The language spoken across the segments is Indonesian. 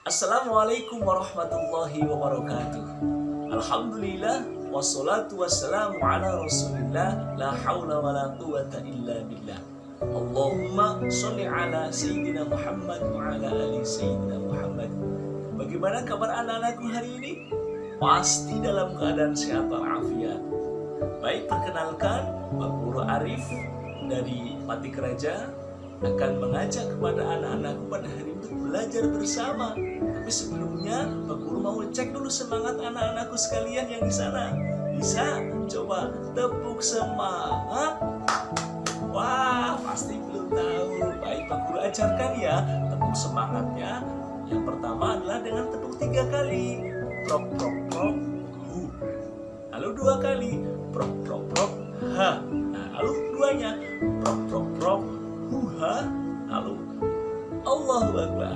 Assalamualaikum warahmatullahi wabarakatuh. Alhamdulillah wassalatu wassalamu ala Rasulillah la haula wala quwata illa billah. Allahumma sholli ala sayyidina Muhammad wa ala ali sayyidina Muhammad. Bagaimana kabar anak-anakku hari ini? Pasti dalam keadaan sehat walafiat. Baik, perkenalkan Pak Guru Arif dari Patik Raja akan mengajak kepada anak-anakku pada hari ini untuk belajar bersama. Tapi sebelumnya Pak Guru mau cek dulu semangat anak-anakku sekalian yang di sana. Bisa? Coba tepuk semangat. Wah, pasti belum tahu. Baik, Pak Guru ajarkan ya tepuk semangatnya. Yang pertama adalah dengan tepuk 3 kali. Prok prok prok. Lalu 2 kali. Prok prok prok. Ha. Nah, lalu keduanya. Prok prok prok. Ha. Lalu Allahu Akbar.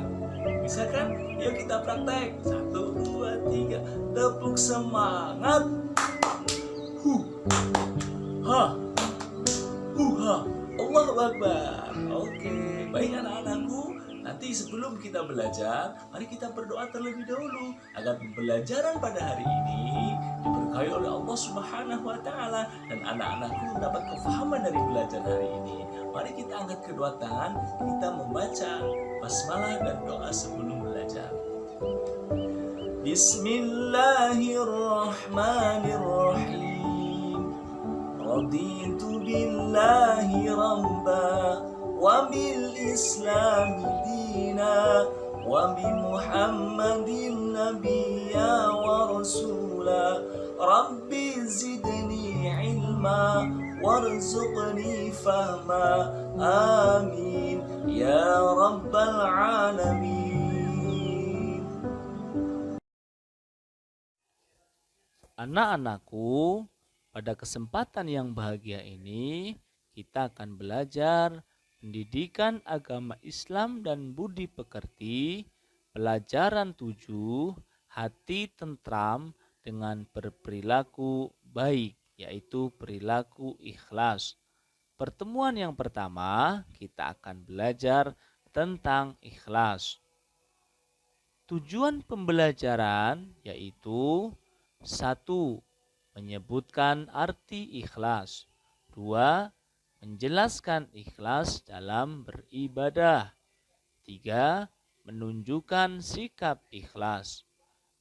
Bisa kan? Yuk kita praktek. 1, 2, 3. Tepuk semangat. Ha. Ha. Allahu Akbar. Oke, baik anak-anakku. Nanti sebelum kita belajar, mari kita berdoa terlebih dahulu agar pembelajaran pada hari ini diberkahi oleh Allah Subhanahu wa taala dan anak-anakku mendapat kefahaman dari belajar hari ini. Mari kita angkat kedua tangan, kita membaca basmalah dan doa sebelum belajar. Bismillahirrahmanirrahim. Raditu billahi rabba wa bil islami dina wa bi muhammadin nabiyya wa rasula. Rabbi zidni ilma warzuqni fahma. Amin ya rabbal alamin. Anak-anakku, pada kesempatan yang bahagia ini kita akan belajar pendidikan agama Islam dan budi pekerti, pelajaran 7, hati tentram dengan berperilaku baik, yaitu perilaku ikhlas. Pertemuan yang pertama kita akan belajar tentang ikhlas. Tujuan pembelajaran yaitu 1. Menyebutkan arti ikhlas. 2. Menjelaskan ikhlas dalam beribadah. 3. Menunjukkan sikap ikhlas.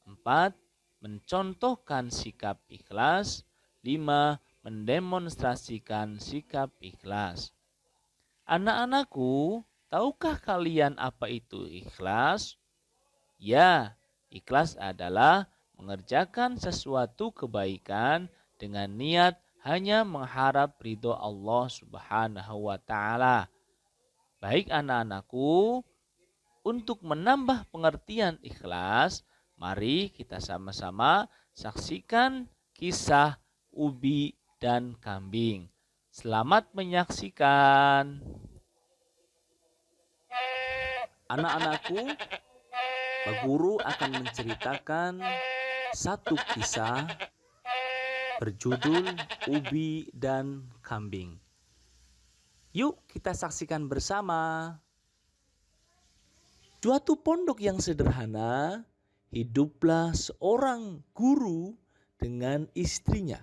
4. Mencontohkan sikap ikhlas. 5. Mendemonstrasikan sikap ikhlas. Anak-anakku, tahukah kalian apa itu ikhlas? Ya, ikhlas adalah mengerjakan sesuatu kebaikan dengan niat hanya mengharap ridho Allah Subhanahu wa taala. Baik anak-anakku, untuk menambah pengertian ikhlas, mari kita sama-sama saksikan kisah ubi dan kambing. Selamat menyaksikan. Anak-anakku, Pak Guru akan menceritakan satu kisah berjudul Ubi dan Kambing. Yuk kita saksikan bersama. Suatu pondok yang sederhana, hiduplah seorang guru dengan istrinya.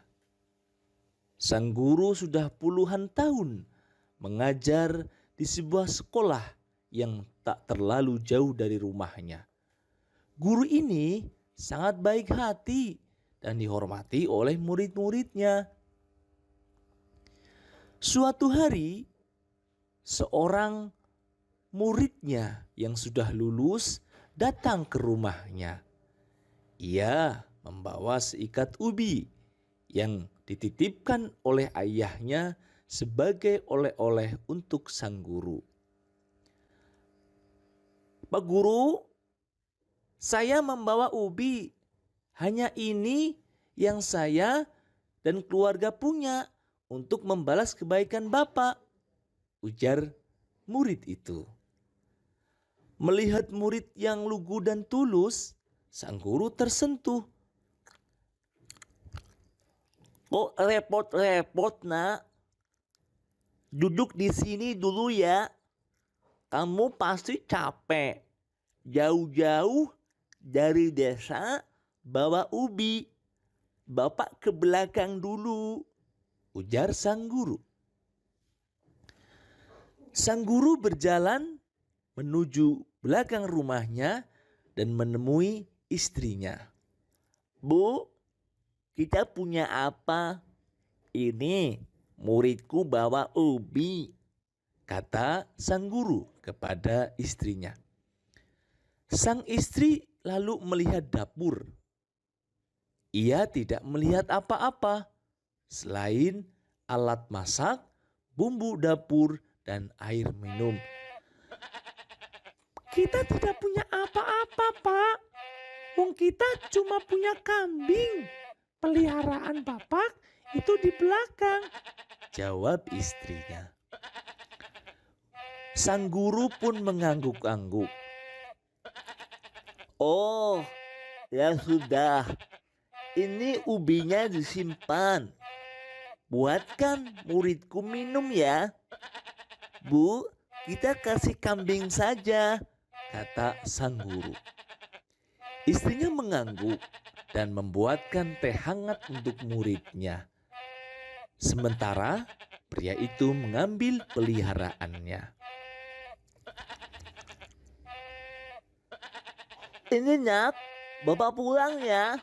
Sang guru sudah puluhan tahun mengajar di sebuah sekolah yang tak terlalu jauh dari rumahnya. Guru ini sangat baik hati dan dihormati oleh murid-muridnya. Suatu hari, seorang muridnya yang sudah lulus datang ke rumahnya. Ia membawa seikat ubi yang dititipkan oleh ayahnya sebagai oleh-oleh untuk sang guru. Pak Guru, saya membawa ubi. Hanya ini yang saya dan keluarga punya untuk membalas kebaikan Bapak, ujar murid itu. Melihat murid yang lugu dan tulus, sang guru tersentuh. Kok repot-repot, Nak? Duduk di sini dulu ya. Kamu pasti capek. jauh-jauh dari desa bawa ubi. Bapak ke belakang dulu, ujar sang guru. Sang guru berjalan menuju belakang rumahnya dan menemui istrinya. Bu, kita punya apa? Ini muridku bawa ubi, kata sang guru kepada istrinya. Sang istri lalu melihat dapur. Ia tidak melihat apa-apa selain alat masak, bumbu dapur, dan air minum. Kita tidak punya apa-apa, Pak. Wong kita cuma punya kambing. Peliharaan Bapak itu di belakang, jawab istrinya. Sang guru pun mengangguk-angguk. Oh, ya sudah. Ini ubinya disimpan. Buatkan muridku minum ya. Bu, kita kasih kambing saja, kata sang guru. Istrinya mengangguk dan membuatkan teh hangat untuk muridnya. Sementara pria itu mengambil peliharaannya. Ini nak, Bapak pulang ya.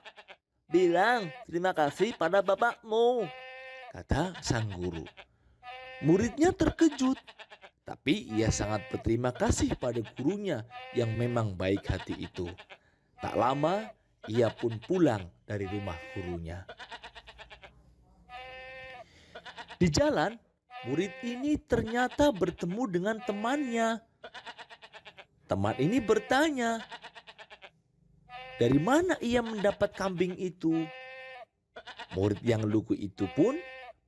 Bilang terima kasih pada bapakmu, kata sang guru. Muridnya terkejut, tapi ia sangat berterima kasih pada gurunya yang memang baik hati itu. Tak lama ia pun pulang dari rumah gurunya. Di jalan, murid ini ternyata bertemu dengan temannya. Teman ini bertanya, dari mana ia mendapat kambing itu? Murid yang lugu itu pun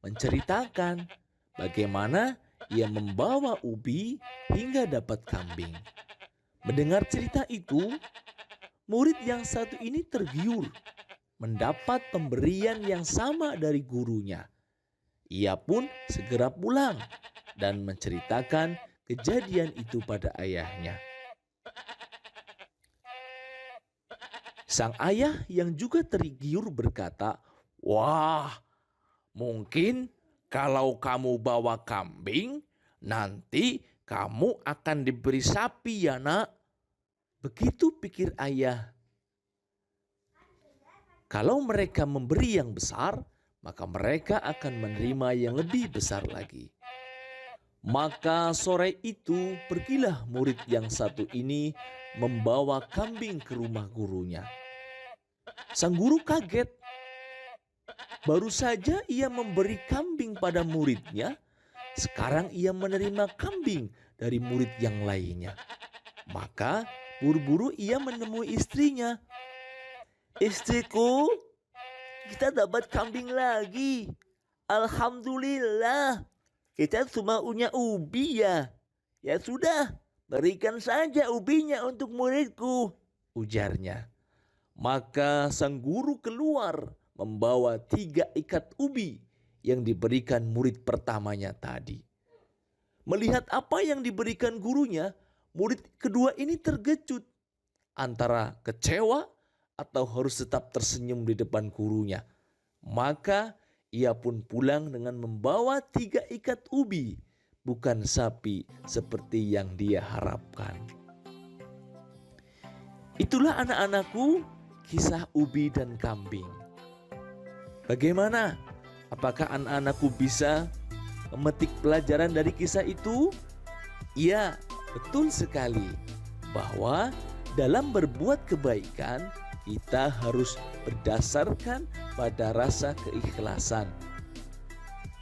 menceritakan bagaimana ia membawa ubi hingga dapat kambing. Mendengar cerita itu, murid yang satu ini tergiur mendapat pemberian yang sama dari gurunya. Ia pun segera pulang dan menceritakan kejadian itu pada ayahnya. Sang ayah yang juga tergiur berkata, "Wah, mungkin kalau kamu bawa kambing, nanti kamu akan diberi sapi ya nak." Begitu pikir ayah. Kalau mereka memberi yang besar, maka mereka akan menerima yang lebih besar lagi. Maka sore itu pergilah murid yang satu ini membawa kambing ke rumah gurunya. Sang guru kaget. Baru saja ia memberi kambing pada muridnya, sekarang ia menerima kambing dari murid yang lainnya. Maka buru-buru ia menemui istrinya. "Istriku, kita dapat kambing lagi. Alhamdulillah, kita cuma punya ubi ya. Ya sudah, berikan saja ubinya untuk muridku," ujarnya. Maka sang guru keluar membawa 3 ikat ubi yang diberikan murid pertamanya tadi. Melihat apa yang diberikan gurunya, murid kedua ini terkejut antara kecewa atau harus tetap tersenyum di depan gurunya. Maka ia pun pulang dengan membawa 3 ikat ubi, bukan sapi seperti yang dia harapkan. Itulah anak-anakku, kisah ubi dan kambing. Bagaimana? Apakah anak-anakku bisa memetik pelajaran dari kisah itu? Ya, betul sekali. Bahwa dalam berbuat kebaikan, kita harus berdasarkan pada rasa keikhlasan.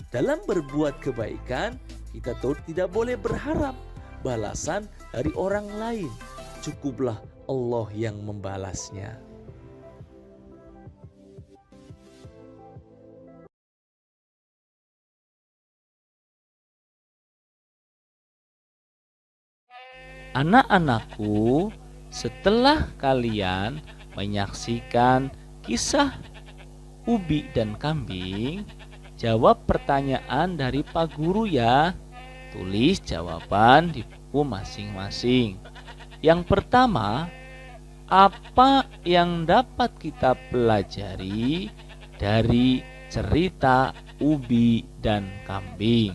Dalam berbuat kebaikan, kita tidak boleh berharap balasan dari orang lain. Cukuplah Allah yang membalasnya. Anak-anakku, setelah kalian menyaksikan kisah ubi dan kambing, jawab pertanyaan dari Pak Guru ya. Tulis jawaban di buku masing-masing. Yang pertama, apa yang dapat kita pelajari dari cerita ubi dan kambing?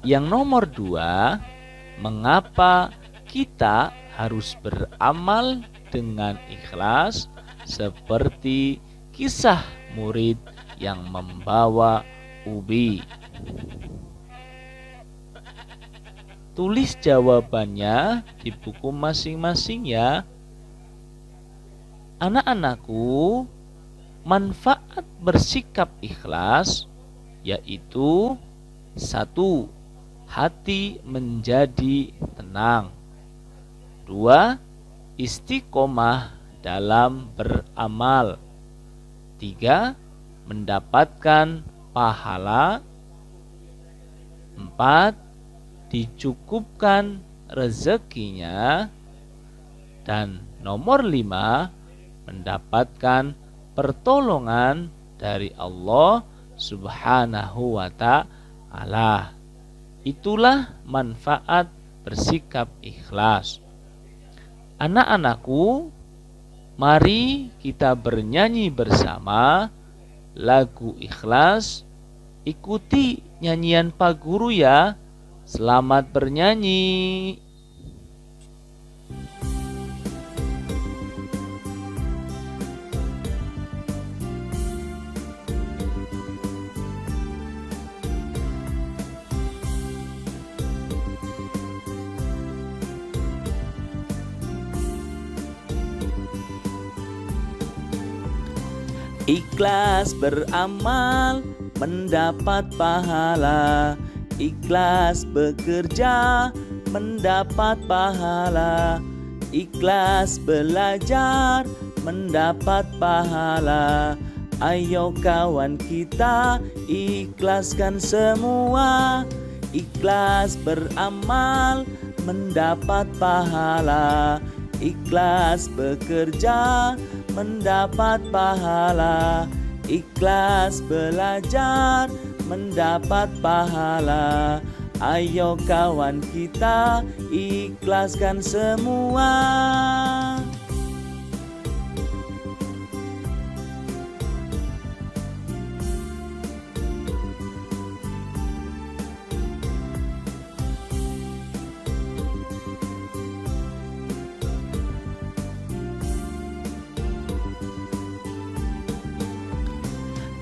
Yang nomor 2, mengapa kita harus beramal dengan ikhlas seperti kisah murid yang membawa ubi? Tulis jawabannya di buku masing-masing ya. Anak-anakku, manfaat bersikap ikhlas yaitu 1. Hati menjadi tenang. 2. Istiqomah dalam beramal. 3. Mendapatkan pahala. 4. Dicukupkan rezekinya. Dan nomor 5, mendapatkan pertolongan dari Allah Subhanahu wa ta'ala. Itulah manfaat bersikap ikhlas. Anak-anakku, mari kita bernyanyi bersama lagu ikhlas. Ikuti nyanyian Pak Guru ya. Selamat bernyanyi. Ikhlas beramal mendapat pahala, ikhlas bekerja mendapat pahala, ikhlas belajar mendapat pahala. Ayo kawan kita ikhlaskan semua, ikhlas beramal mendapat pahala, ikhlas bekerja mendapat pahala, ikhlas belajar mendapat pahala. Ayo kawan kita ikhlaskan semua.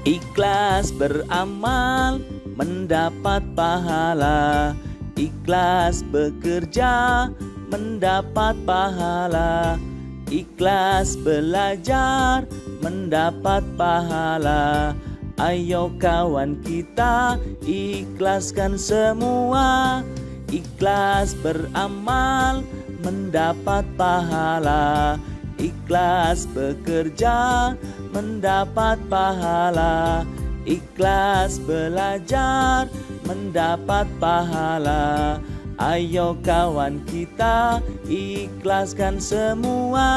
Ikhlas beramal mendapat pahala, ikhlas bekerja mendapat pahala, ikhlas belajar mendapat pahala. Ayo kawan kita ikhlaskan semua, ikhlas beramal mendapat pahala, ikhlas bekerja mendapat pahala, ikhlas belajar mendapat pahala. Ayo kawan kita ikhlaskan semua.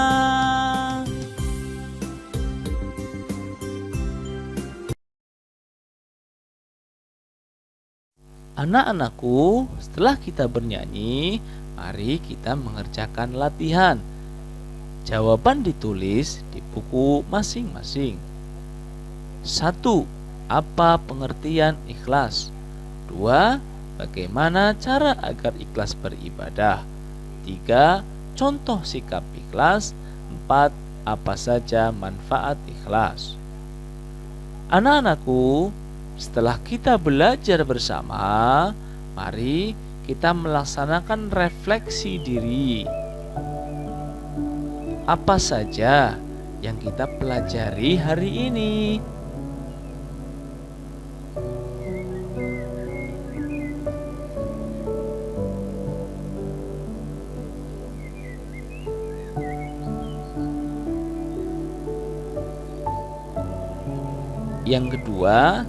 Anak-anakku, setelah kita bernyanyi, mari kita mengerjakan latihan. Jawaban ditulis di buku masing-masing. 1. Apa pengertian ikhlas? 2. Bagaimana cara agar ikhlas beribadah? 3. Contoh sikap ikhlas. 4. Apa saja manfaat ikhlas? Anak-anakku, setelah kita belajar bersama, mari kita melaksanakan refleksi diri. Apa saja yang kita pelajari hari ini? Yang kedua,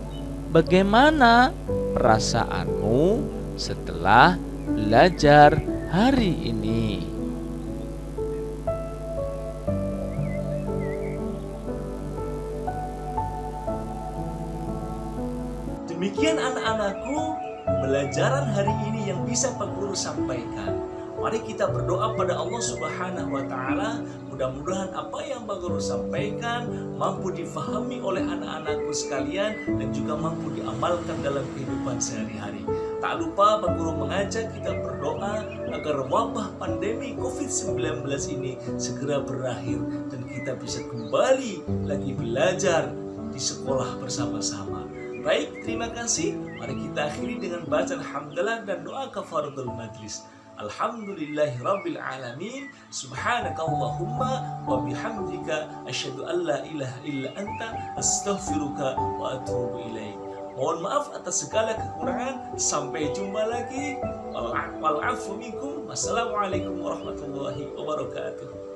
bagaimana perasaanmu setelah belajar hari ini? Demikian anak-anakku pembelajaran hari ini yang bisa Pak Guru sampaikan. Mari kita berdoa pada Allah Subhanahu wa Ta'ala. Mudah-mudahan apa yang Pak Guru sampaikan mampu difahami oleh anak-anakku sekalian dan juga mampu diamalkan dalam kehidupan sehari-hari. Tak lupa Pak Guru mengajak kita berdoa agar wabah pandemi COVID-19 ini segera berakhir dan kita bisa kembali lagi belajar di sekolah bersama-sama. Baik, terima kasih. Mari kita akhiri dengan bacaan hamdalah dan doa kafaratul majlis. Alhamdulillahirabbil alamin. Subhanakallahumma wa bihamdika asyhadu an la ilaha illa anta astaghfiruka wa atubu ilaik. Mohon maaf atas segala kekurangan. Sampai jumpa lagi. Wal afu minkum. Wassalamualaikum warahmatullahi wabarakatuh.